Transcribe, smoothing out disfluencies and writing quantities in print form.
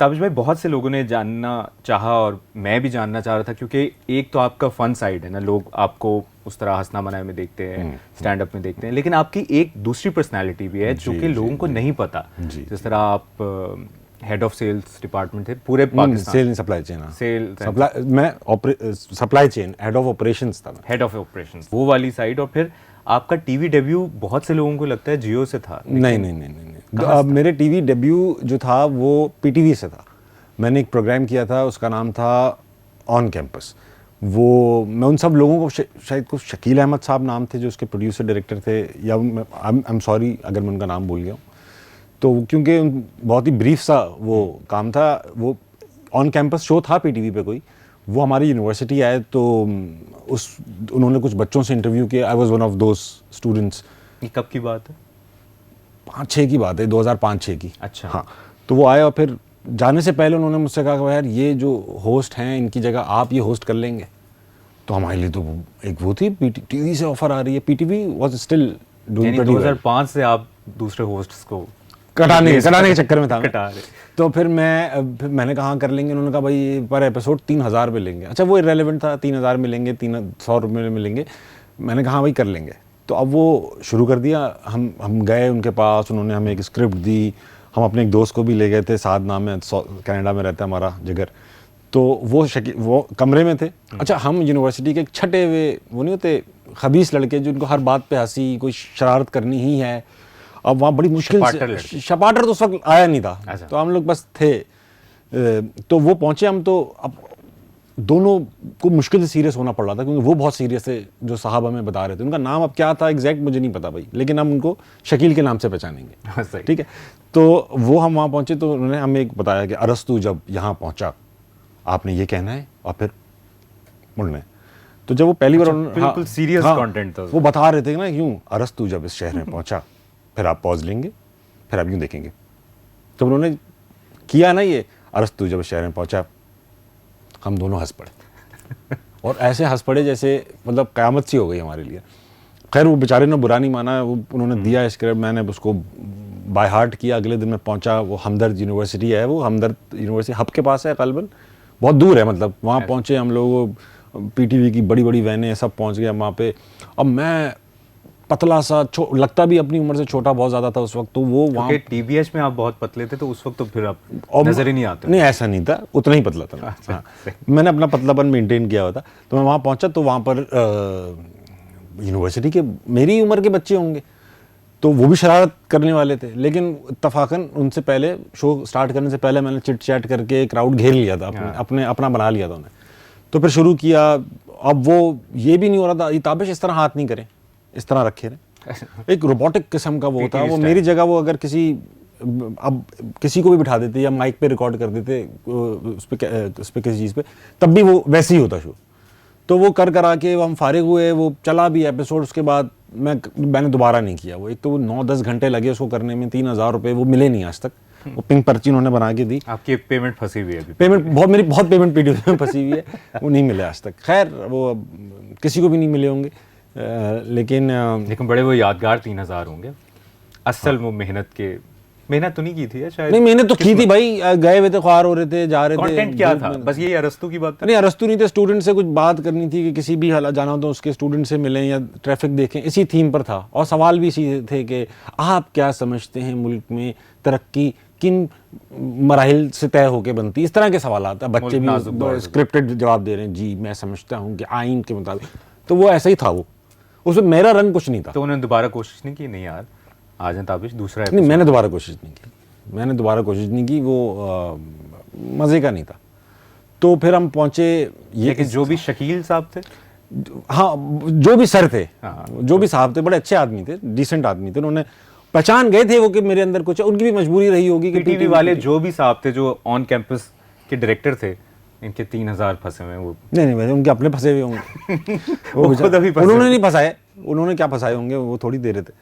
تابش بھائی بہت سے لوگوں نے جاننا چاہا اور میں بھی جاننا چاہ رہا تھا، کیونکہ ایک تو آپ کا فن سائڈ ہے نا، لوگ آپ کو اس طرح ہنسنا منائے میں دیکھتے ہیں، اسٹینڈ اپ میں دیکھتے ہیں، لیکن آپ کی ایک دوسری پرسنالٹی بھی ہے جو کہ لوگوں کو نہیں پتا. جس طرح آپ ہیڈ آف سیلس ڈپارٹمنٹ تھے پورے پاکستان. سیل سپلائی چین، میں supply chain head of operations تھا. ہیڈ آف آپریشنز وہ والی سائڈ. اور پھر آپ کا ٹی وی ڈیبیو بہت سے لوگوں کو لگتا ہے جیو سے تھا. نہیں، میرے ٹی وی ڈیبیو جو تھا وہ پی ٹی وی سے تھا. میں نے ایک پروگرام کیا تھا، اس کا نام تھا آن کیمپس. وہ میں ان سب لوگوں کو شاید کچھ شکیل احمد صاحب نام تھے جو اس کے پروڈیوسر ڈائریکٹر تھے، یا ایم سوری اگر میں ان کا نام بھول گیا ہوں. تو کیونکہ بہت ہی بریف سا وہ کام تھا، وہ آن کیمپس شو تھا پی ٹی وی پہ کوئی. وہ ہماری یونیورسٹی آئے تو انہوں نے کچھ بچوں سے انٹرویو کیا. I was one of those students. یہ کب کی بات ہے؟ 5-6 کی بات ہے، 2005-6 کی. اچھا. ہاں. تو وہ آئے اور پھر جانے سے پہلے انہوں نے مجھ سے کہا کہ یار یہ جو ہوسٹ ہیں ان کی جگہ آپ یہ ہوسٹ کر لیں گے. تو ہمارے لیے تو ایک وہ تھی، ٹی وی سے آفر آ رہی ہے. P T V was still doing pretty well. 2005 سے آپ دوسرے ہوسٹس کو کٹانے کے چکر میں تھا. تو پھر میں نے کہا کر لیں گے. انہوں نے کہا بھائی پر ایپیسوڈ 3000 میں لیں گے. اچھا وہ ارریلیونٹ تھا، 3000 میں لیں گے، 100 روپے میں لیں گے. میں نے کہا ہاں بھائی کر لیں گے. تو اب وہ شروع کر دیا. ہم گئے ان کے پاس، انہوں نے ہمیں ایک اسکرپٹ دی. ہم اپنے ایک دوست کو بھی لے گئے تھے، سعد نام ہے، کینیڈا میں رہتا ہے ہمارا جگر. تو وہ کمرے میں تھے. اچھا ہم یونیورسٹی کے ایک چھٹے ہوئے وہ نہیں ہوتے خبیث لڑکے جن کو ہر بات پہ ہنسی، کوئی شرارت کرنی ہی ہے. اب وہاں بڑی مشکل سے شپاٹر تو اس وقت آیا نہیں تھا. تو ہم لوگ بس تھے. تو وہ پہنچے ہم. تو اب دونوں کو مشکل سے سیریس ہونا پڑ رہا تھا کیونکہ وہ بہت سیریس تھے جو صاحب ہمیں بتا رہے تھے. ان کا نام اب کیا تھا ایگزیکٹ مجھے نہیں پتا بھائی، لیکن ہم ان کو شکیل کے نام سے پہچانیں گے. ٹھیک ہے. تو وہ ہم وہاں پہنچے تو انہوں نے ہمیں ایک بتایا کہ ارسطو جب یہاں پہنچا آپ نے یہ کہنا ہے اور پھر مڑنا ہے. تو جب وہ پہلی بار بالکل سیریس کانٹینٹ تھا، وہ بتا رہے تھے نا یوں ارسطو جب اس شہر میں پہنچا، پھر آپ پوز لیں گے، پھر آپ یوں دیکھیں گے. جب انہوں نے کیا نا یہ ارسطو جب اس شہر میں پہنچا، ہم دونوں ہنس پڑے اور ایسے ہنس پڑے جیسے مطلب قیامت سی ہو گئی ہمارے لیے. خیر وہ بیچارے نے برا نہیں مانا، وہ انہوں نے دیا اسکرپٹ، میں نے اس کو بائی ہارٹ کیا. اگلے دن میں پہنچا. وہ ہمدرد یونیورسٹی ہے، وہ ہمدرد یونیورسٹی ہب کے پاس ہے غالباً، بہت دور ہے. مطلب وہاں پہنچے ہم لوگ، پی ٹی وی کی بڑی بڑی وینیں سب پہنچ گئے وہاں پہ. اب میں پتلا سا لگتا بھی اپنی عمر سے چھوٹا بہت زیادہ تھا اس وقت. تو وہ وہاں ٹی بی ایچ میں آپ بہت پتلے تھے تو اس وقت تو پھر آپ نظر ہی نہیں آتے. نہیں ایسا نہیں تھا، اتنا ہی پتلا تھا. ہاں میں نے اپنا پتلا پن مینٹین کیا ہوا تھا. تو میں وہاں پہنچا تو وہاں پر یونیورسٹی کے میری عمر کے بچے ہوں گے تو وہ بھی شرارت کرنے والے تھے. لیکن اتفاقاً ان سے پہلے شو سٹارٹ کرنے سے پہلے میں نے چٹ چیٹ کر کے کراؤڈ گھیر لیا تھا، اپنا بنا لیا تھا انہیں. تو پھر شروع کیا. اب وہ یہ بھی نہیں ہو رہا تھا یہ تابش اس طرح ہاتھ نہیں کریں، اس طرح رکھے رہیں. ایک روبوٹک قسم کا وہ ہوتا ہے. وہ میری جگہ وہ اگر کسی کو بھی بٹھا دیتے یا مائک پہ ریکارڈ کر دیتے اس پہ کسی چیز پہ، تب بھی وہ ویسے ہی ہوتا شو. تو وہ کرا کے ہم فارغ ہوئے. وہ چلا بھی ایپیسوڈ. اس کے بعد میں نے دوبارہ نہیں کیا. وہ ایک تو وہ 9-10 گھنٹے لگے اس کو کرنے میں، 3000 روپے وہ ملے نہیں آج تک. وہ پنک پرچی انہوں نے بنا کے دی. آپ کی پیمنٹ پھنسی ہوئی ہے؟ پیمنٹ میری بہت پیمنٹ پی ڈی میں پھنسی ہوئی ہے، وہ نہیں ملے آج تک. خیر وہ کسی کو بھی نہیں ملے ہوں گے. لیکن بڑے وہ یادگار 3000 ہوں گے. اصل وہ محنت تو نہیں کی تھی شاید. نہیں محنت تو کی تھی بھائی. گئے ہوئے تھے، خوار ہو رہے تھے، جا رہے تھے. کانٹینٹ کیا تھا؟ بس یہ ارسطو کی بات؟ نہیں ارسطو نہیں تھے. اسٹوڈنٹ سے کچھ بات کرنی تھی کہ کسی بھی حالات جانا ہو تو اس کے اسٹوڈنٹ سے ملیں یا ٹریفک دیکھیں، اسی تھیم پر تھا. اور سوال بھی اسی تھے کہ آپ کیا سمجھتے ہیں ملک میں ترقی کن مراحل سے طے ہو کے بنتی؟ اس طرح کے سوالات. بچے بھی اسکرپٹڈ جواب دے رہے ہیں، جی میں سمجھتا ہوں کہ آئین کے مطابق. تو وہ ایسا ہی تھا. وہ اس میں میرا رنگ کچھ نہیں تھا. تو انہوں نے دوبارہ کوشش نہیں کی؟ نہیں یار آ جائیں تابش دوسرا؟ نہیں میں نے دوبارہ کوشش نہیں کی. وہ مزے کا نہیں تھا. تو پھر ہم پہنچے. لیکن جو بھی شکیل صاحب تھے، ہاں جو بھی سر تھے، جو بھی صاحب تھے، بڑے اچھے آدمی تھے، ڈیسنٹ آدمی تھے. انہوں نے پہچان گئے تھے وہ کہ میرے اندر کچھ، ان کی بھی مجبوری رہی ہوگی. پی ٹی وی والے جو بھی صاحب تھے جو آن کیمپس کے ڈائریکٹر تھے، ان کے 3000 پھنسے ہوئے. وہ نہیں ان کے اپنے پھنسے ہوئے ہوں گے. انہوں نے نہیں پھنسائے. انہوں نے کیا پھنسائے ہوں گے، وہ تھوڑی دے رہے تھے.